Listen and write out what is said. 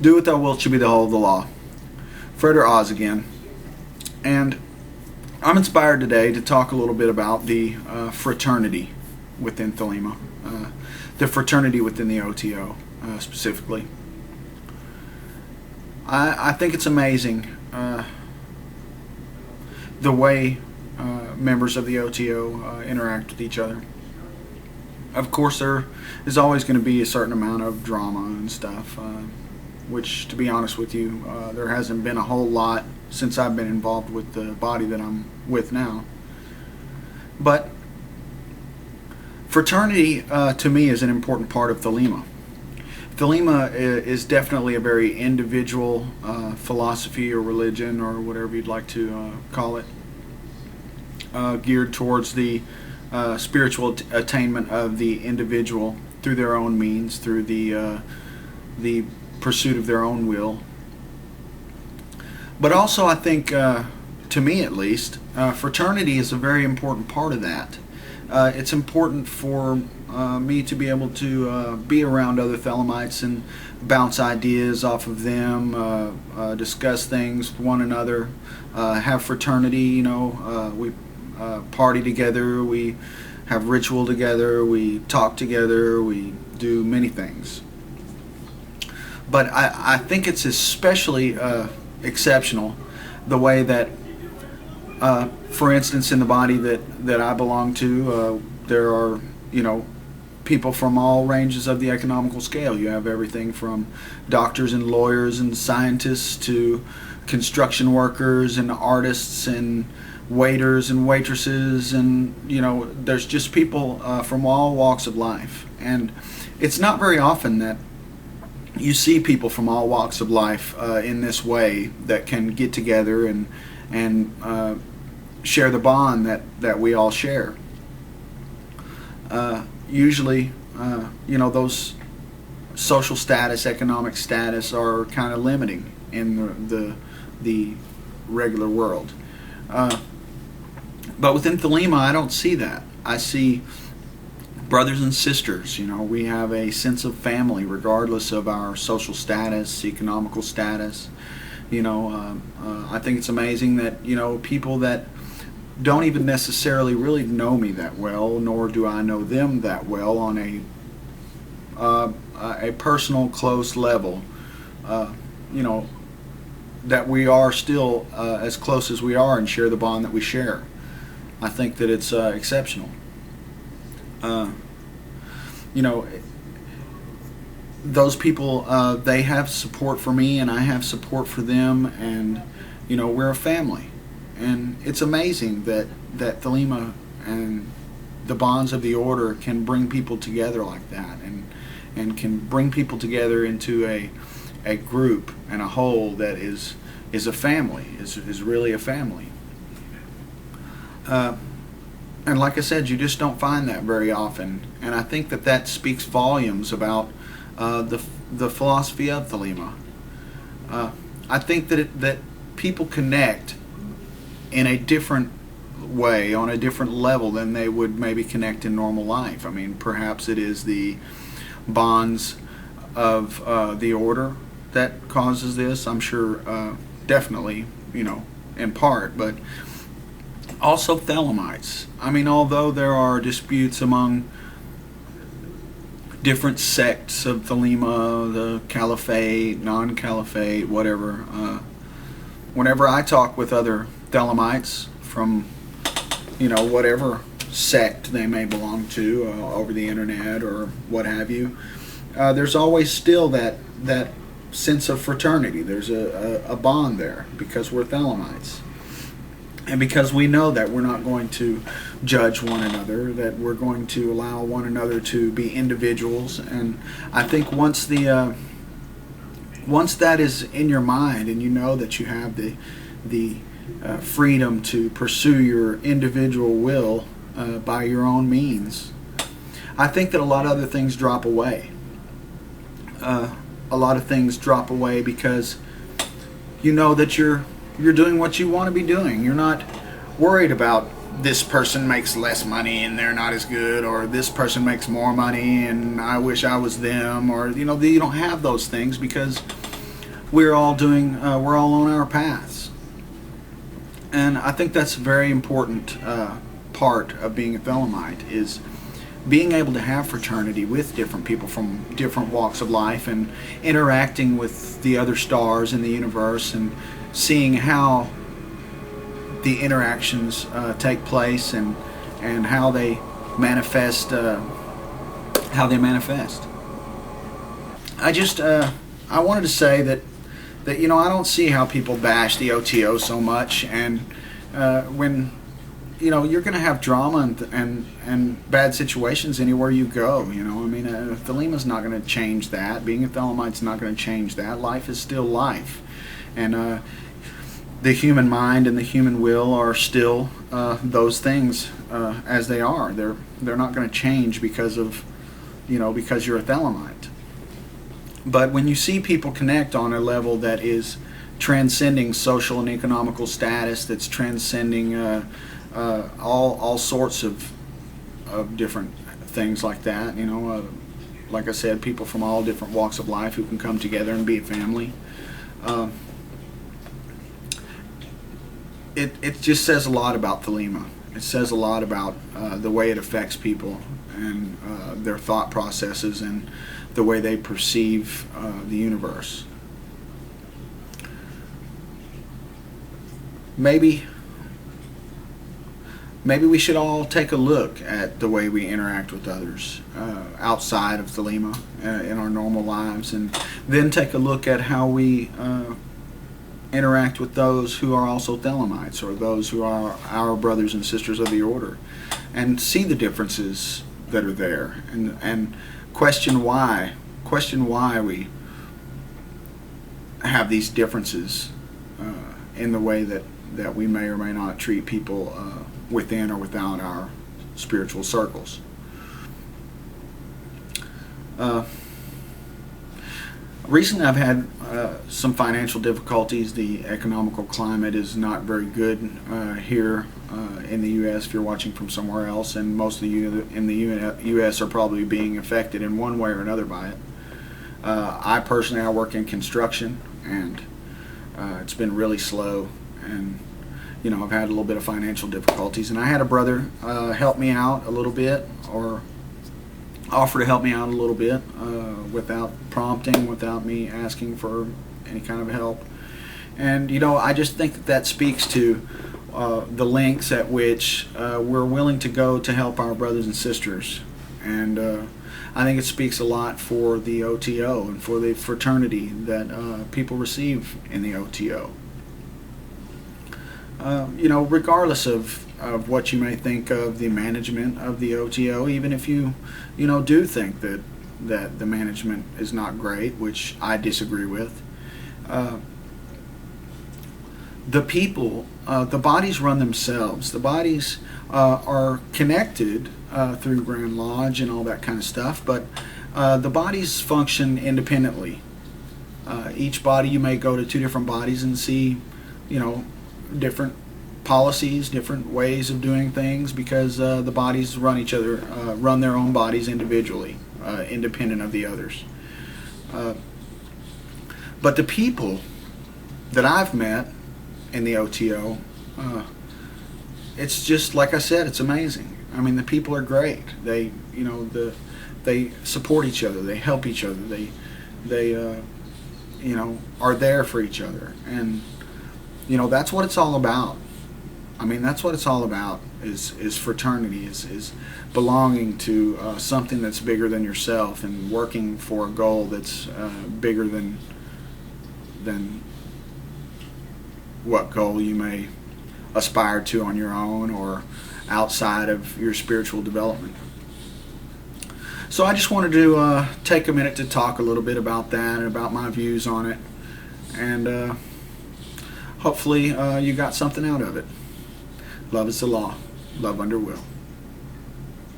Do what thou wilt should be the whole of the law. Fred or Oz again. And I'm inspired today to talk a little bit about the fraternity within Thelema. The fraternity within the O.T.O. Specifically. I think it's amazing the way members of the O.T.O. interact with each other. Of course, there is always going to be a certain amount of drama and stuff, which, to be honest with you, there hasn't been a whole lot since I've been involved with the body that I'm with now. But fraternity, to me, is an important part of Thelema. Thelema is definitely a very individual philosophy or religion or whatever you'd like to call it, geared towards the spiritual attainment of the individual through their own means, through the pursuit of their own will. But also, I think, to me at least, fraternity is a very important part of that. It's important for me to be able to be around other Thelemites and bounce ideas off of them, discuss things with one another, have fraternity. We party together, we have ritual together, we talk together, we do many things. But I think it's especially exceptional the way that, for instance, in the body that I belong to, there are, people from all ranges of the economical scale. You have everything from doctors and lawyers and scientists to construction workers and artists and waiters and waitresses, and there's just people from all walks of life. And it's not very often that you see people from all walks of life in this way that can get together and share the bond that we all share. Usually, those social status, economic status are kind of limiting in the regular world. But within Thelema, I don't see that. I see brothers and sisters. We have a sense of family regardless of our social status, economical status. I think it's amazing that people that don't even necessarily really know me that well, nor do I know them that well on a personal, close level, that we are still as close as we are and share the bond that we share. I think that it's exceptional. Those people, they have support for me and I have support for them, and we're a family. And it's amazing that Thelema and the bonds of the order can bring people together like that, and can bring people together into a group and a whole that is a family, is really a family. And like I said, you just don't find that very often. And I think that speaks volumes about the philosophy of Thelema. I think that people connect in a different way, on a different level than they would maybe connect in normal life. I mean, perhaps it is the bonds of the order that causes this. I'm sure, definitely, in part, but also Thelemites. I mean, although there are disputes among different sects of Thelema, the caliphate, non-caliphate, whatever, whenever I talk with other Thelemites from, whatever sect they may belong to, over the internet or what have you, there's always still that sense of fraternity. There's a bond there because we're Thelemites. And because we know that we're not going to judge one another, that we're going to allow one another to be individuals. And I think once that is in your mind, and you know that you have the freedom to pursue your individual will by your own means, I think that a lot of other things drop away. A lot of things drop away because you know that you're doing what you want to be doing. You're not worried about this person makes less money and they're not as good, or this person makes more money and I wish I was them, or you don't have those things because we're all on our paths. And I think that's a very important part of being a Thelemite, is being able to have fraternity with different people from different walks of life, and interacting with the other stars in the universe, and seeing how the interactions take place, and how they manifest. I wanted to say that I don't see how people bash the O.T.O so much, and when you're going to have drama and bad situations anywhere you go. Thelema's not going to change that. Being a Thelemite's not going to change that. Life is still life, and the human mind and the human will are still those things as they are. They're not going to change because you're a Thelemite. But when you see people connect on a level that is transcending social and economical status, that's transcending all sorts of different things like that, like I said, people from all different walks of life who can come together and be a family. It just says a lot about Thelema. It says a lot about the way it affects people, and their thought processes, and the way they perceive the universe. Maybe we should all take a look at the way we interact with others outside of Thelema in our normal lives, and then take a look at how we interact with those who are also Thelemites, or those who are our brothers and sisters of the order, and see the differences that are there, and question why we have these differences in the way that we may or may not treat people within or without our spiritual circles. Recently I've had some financial difficulties. The economical climate is not very good here in the U.S. if you're watching from somewhere else, and most of you in the U.S. are probably being affected in one way or another by it. I personally work in construction, and it's been really slow, and I've had a little bit of financial difficulties, and I had a brother help me out a little bit, or offer to help me out a little bit without prompting, without me asking for any kind of help. And I just think that speaks to the lengths at which we're willing to go to help our brothers and sisters. And I think it speaks a lot for the O.T.O and for the fraternity that people receive in the O.T.O. Regardless of what you may think of the management of the O.T.O, even if you do think that the management is not great, which I disagree with, the people, the bodies run themselves. The bodies are connected through Grand Lodge and all that kind of stuff, but the bodies function independently. Each body, you may go to two different bodies and see, different policies, different ways of doing things, because the bodies run their own bodies individually, independent of the others. But the people that I've met in the O.T.O, it's just like I said, it's amazing. I mean, the people are great. They support each other. They help each other. They are there for each other, and that's what it's all about. I mean, that's what it's all about, is fraternity, is belonging to something that's bigger than yourself, and working for a goal that's bigger than what goal you may aspire to on your own or outside of your spiritual development. So I just wanted to take a minute to talk a little bit about that and about my views on it, and hopefully you got something out of it. Love is the law. Love under will.